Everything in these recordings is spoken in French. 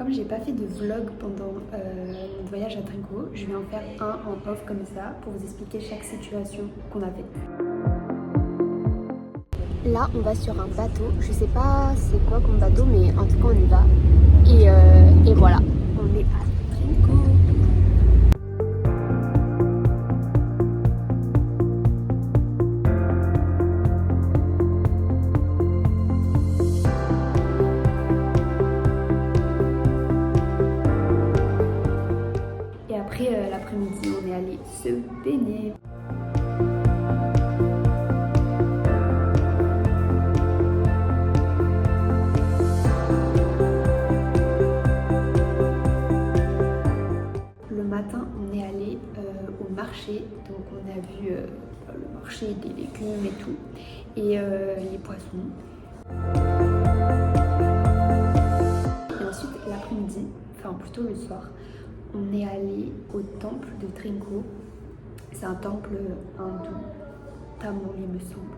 comme j'ai pas fait de vlog pendant mon voyage à Trinco, je vais en faire un en off comme ça pour vous expliquer chaque situation qu'on a fait. Là, on va sur un bateau. Je sais pas c'est quoi comme bateau, mais en tout cas, on y va. Et voilà, on est à Trinco. Et après, l'après-midi, on est allé se baigner. Le matin, on est allé au marché, donc on a vu le marché des légumes et tout, et les poissons. Et ensuite, l'après-midi, enfin plutôt le soir, on est allé au temple de Trinco. C'est un temple hindou, Tamil il me semble.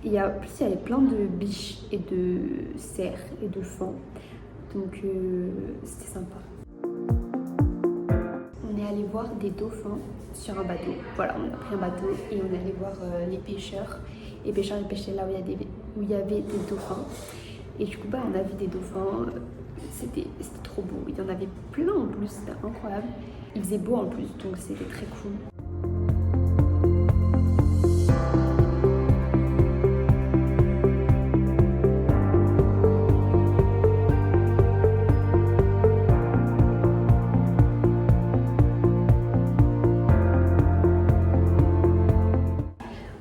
Il y avait plein de biches et de cerfs et de fans, donc c'était sympa. On est allé voir des dauphins sur un bateau. Voilà, on a pris un bateau et on est allé voir les pêcheurs. Les pêcheurs, ils pêchaient là où il y avait des dauphins. Et du coup, on a vu des dauphins. C'était trop beau. Il y en avait plein en plus, c'était incroyable. Il faisait beau en plus, donc c'était très cool.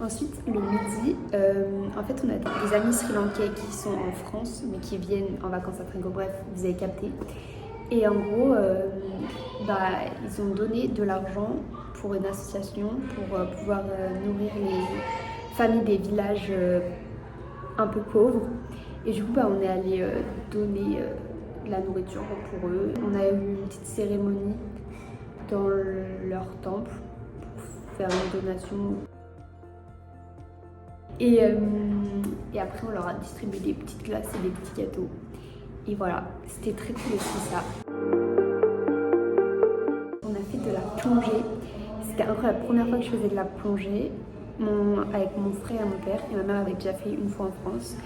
Ensuite, le midi, en fait, on a des amis sri-lankais qui sont en France, mais qui viennent en vacances à Trinco, bref, vous avez capté. Et en gros, ils ont donné de l'argent pour une association pour pouvoir nourrir les familles des villages un peu pauvres. Et du coup, on est allé donner de la nourriture pour eux. On a eu une petite cérémonie dans leur temple pour faire une donation. Et après, on leur a distribué des petites glaces et des petits gâteaux. Et voilà, c'était très cool aussi ça. On a fait de la plongée. C'était incroyable, la première fois que je faisais de la plongée. Avec mon frère et mon père, et ma mère avait déjà fait une fois en France.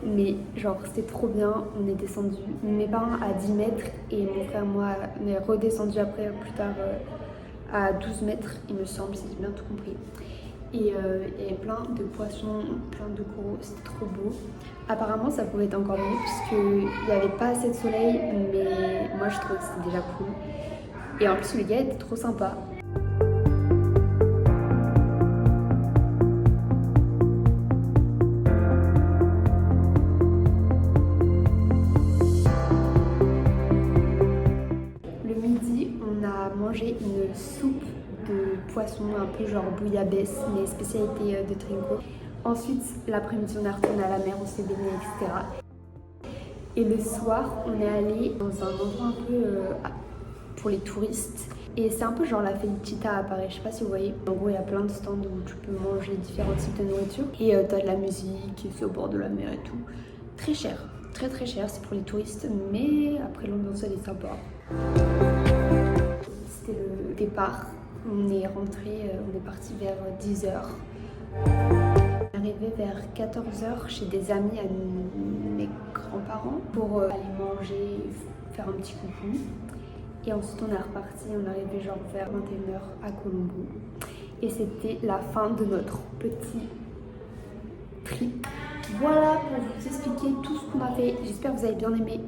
Mais genre, c'était trop bien. On est descendu, mes parents à 10 mètres et mon frère et moi, on est redescendu après, plus tard, à 12 mètres, il me semble, si j'ai bien tout compris. Et il y avait plein de poissons, plein de coraux, c'était trop beau. Apparemment ça pouvait être encore mieux puisqu'il n'y avait pas assez de soleil, mais moi je trouvais que c'était déjà cool. Et en plus le gars était trop sympa. Le midi, on a mangé une soupe de poisson un peu genre bouillabaisse, mais spécialité de Trinco. Ensuite, l'après-midi, on est retourné à la mer, on s'est baigné, etc. Et le soir, on est allé dans un endroit un peu pour les touristes. Et c'est un peu genre la Felicita à Paris, je sais pas si vous voyez. En gros, il y a plein de stands où tu peux manger différents types de nourriture. Et t'as de la musique, c'est au bord de la mer et tout. Très cher, très très cher, c'est pour les touristes, mais après l'ambiance elle est sympa. C'était le départ. On est rentré, on est parti vers 10h. On est arrivé vers 14h chez des amis à mes grands-parents pour aller manger, faire un petit coucou. Et ensuite on est reparti, on est arrivé genre vers 21h à Colombo. Et c'était la fin de notre petit trip. Voilà pour vous expliquer tout ce qu'on a fait. J'espère que vous avez bien aimé.